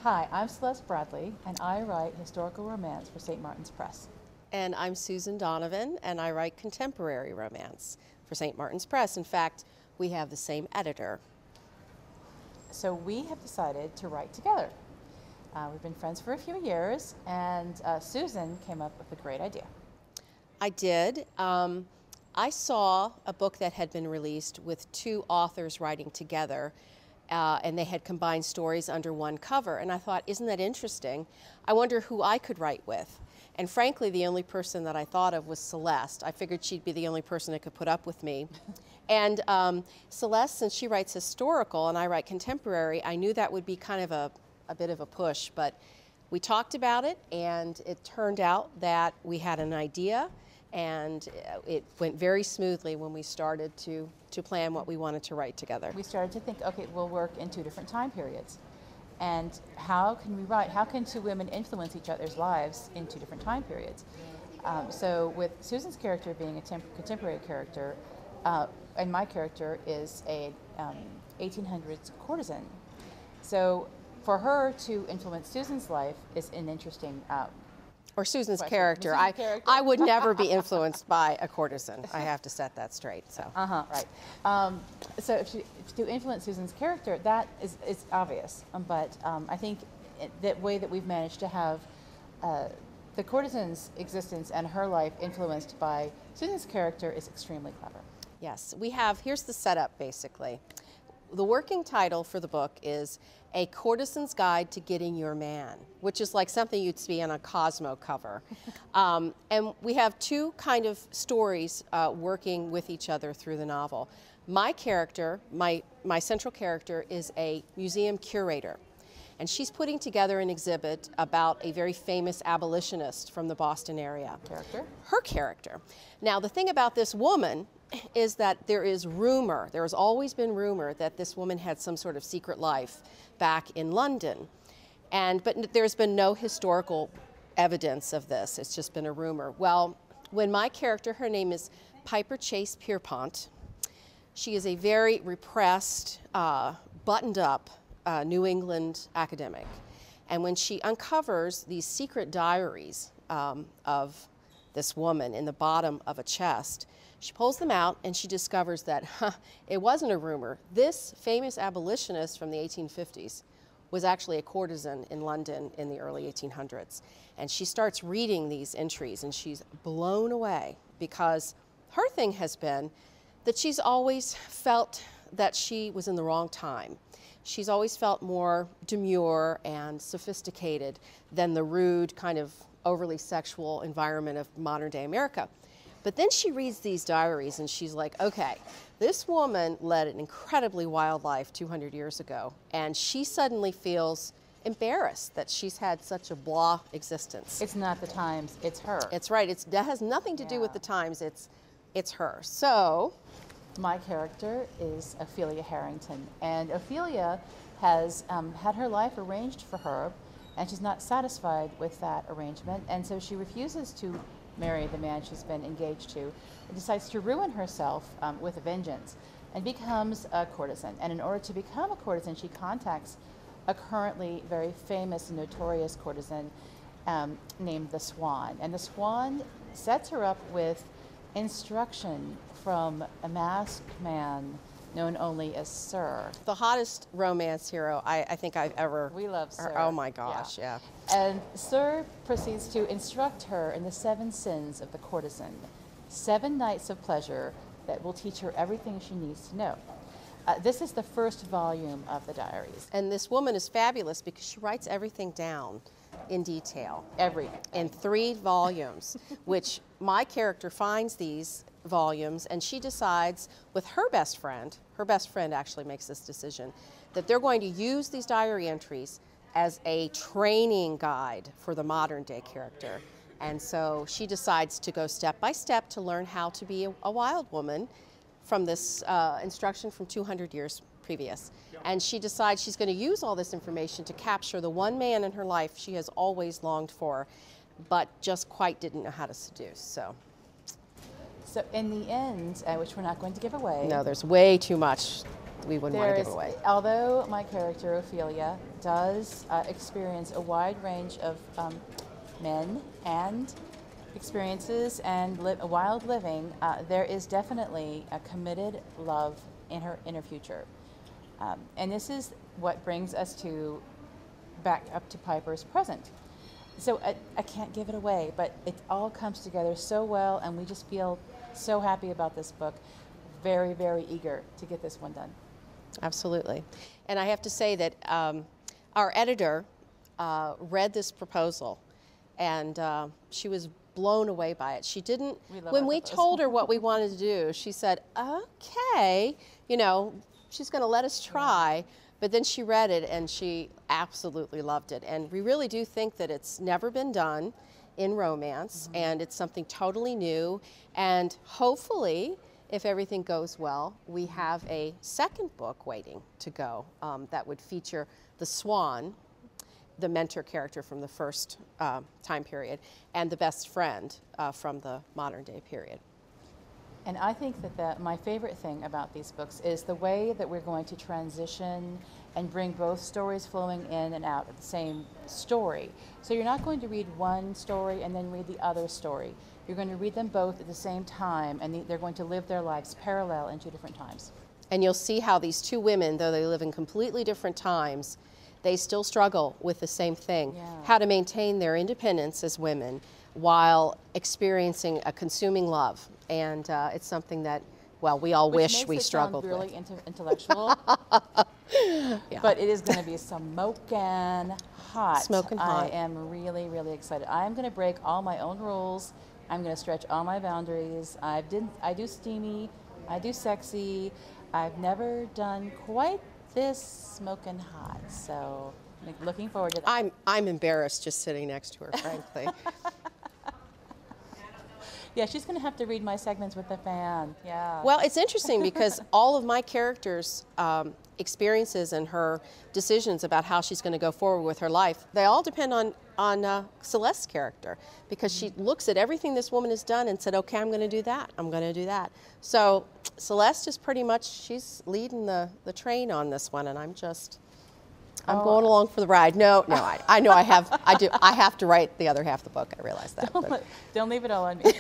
Hi, I'm Celeste Bradley, and I write historical romance for St. Martin's Press. And I'm Susan Donovan, and I write contemporary romance for St. Martin's Press. In fact, we have the same editor. So we have decided to write together. We've been friends for a few years, and Susan came up with a great idea. I did. I saw a book that had been released with two authors writing together, and they had combined stories under one cover. And I thought, isn't that interesting? I wonder who I could write with. And frankly, the only person that I thought of was Celeste. I figured she'd be the only person that could put up with me. And Celeste, since she writes historical and I write contemporary, I knew that would be kind of a bit of a push. But we talked about it, and it turned out that we had an idea, and it went very smoothly when we started to plan what we wanted to write together. We started to think, okay, we'll work in two different time periods. And how can we write? How can two women influence each other's lives in two different time periods? So with Susan's character being a contemporary character, and my character is a 1800s courtesan. So for her to influence Susan's life is an interesting or Susan's question. character. I would never be influenced by a courtesan. I have to set that straight. So. Right. So to influence Susan's character, that is obvious. But I think that way that we've managed to have the courtesan's existence and her life influenced by Susan's character is extremely clever. Yes, we have, here's the setup basically. The working title for the book is A Courtesan's Guide to Getting Your Man, which is like something you'd see on a Cosmo cover. And we have two kind of stories working with each other through the novel. My character, my central character, is a museum curator. And she's putting together an exhibit about a very famous abolitionist from the Boston area. Her character. Now, the thing about this woman is that there has always been rumor that this woman had some sort of secret life back in London. But there's been no historical evidence of this. It's just been a rumor. Well, when my character, her name is Piper Chase Pierpont, she is a very repressed, buttoned up New England academic. And when she uncovers these secret diaries of this woman in the bottom of a chest, she pulls them out and she discovers that it wasn't a rumor. This famous abolitionist from the 1850s was actually a courtesan in London in the early 1800s. And she starts reading these entries and she's blown away, because her thing has been that she's always felt that she was in the wrong time. She's always felt more demure and sophisticated than the rude, kind of overly sexual environment of modern day America. But then she reads these diaries and she's like, okay, this woman led an incredibly wild life 200 years ago, and she suddenly feels embarrassed that she's had such a blah existence. It's not the times, it's her. It's right. That has nothing to do with the times. It's her. So my character is Ophelia Harrington, and Ophelia has had her life arranged for her, and she's not satisfied with that arrangement, and so she refuses to marry the man she's been engaged to, and decides to ruin herself with a vengeance, and becomes a courtesan. And in order to become a courtesan, she contacts a currently very famous and notorious courtesan named the Swan. And the Swan sets her up with instruction from a masked man known only as Sir. The hottest romance hero I think I've ever... We love Sir. Oh my gosh, yeah. And Sir proceeds to instruct her in the 7 sins of the courtesan, 7 nights of pleasure that will teach her everything she needs to know. This is the first volume of the diaries. And this woman is fabulous because she writes everything down in detail. Everything. In 3 volumes, which my character finds these volumes, and she decides with her best friend actually makes this decision, that they're going to use these diary entries as a training guide for the modern day character. And so she decides to go step by step to learn how to be a wild woman from this instruction from 200 years previous. And she decides she's going to use all this information to capture the one man in her life she has always longed for, but just quite didn't know how to seduce. So in the end, which we're not going to give away. No, there's way too much we wouldn't want to give away. Although my character Ophelia does experience a wide range of men and experiences and wild living, there is definitely a committed love in her future. And this is what brings us to back up to Piper's present. So I can't give it away, but it all comes together so well, and we just feel so happy about this book. Very, very eager to get this one done. Absolutely. And I have to say that our editor read this proposal, and she was blown away by it. She didn't, when we told her what we wanted to do, she said, okay, you know, she's going to let us try. But then she read it and she absolutely loved it. And we really do think that it's never been done in romance, and it's something totally new. And hopefully, if everything goes well, we have a second book waiting to go that would feature the Swan, the mentor character from the first time period, and the best friend from the modern day period. And I think that my favorite thing about these books is the way that we're going to transition and bring both stories flowing in and out of the same story. So you're not going to read one story and then read the other story. You're going to read them both at the same time, and they're going to live their lives parallel in two different times. And you'll see how these two women, though they live in completely different times, they still struggle with the same thing, how to maintain their independence as women while experiencing a consuming love. And it's something that, well, we all wish we struggled with. Really intellectual, but it is going to be smoking hot. Smoking hot. I am really, really excited. I'm going to break all my own rules. I'm going to stretch all my boundaries. I do steamy, I do sexy. I've never done quite this smoking hot, so looking forward to that. I'm embarrassed just sitting next to her, frankly. Yeah, she's going to have to read my segments with the fan. Yeah. Well, it's interesting because all of my characters' experiences and her decisions about how she's going to go forward with her life, they all depend on Celeste's character, because she looks at everything this woman has done and said, okay, I'm going to do that, I'm going to do that. So Celeste is pretty much, she's leading the train on this one, and I'm going along for the ride. No, I know I have to write the other half of the book. I realize that. Don't leave it all on me.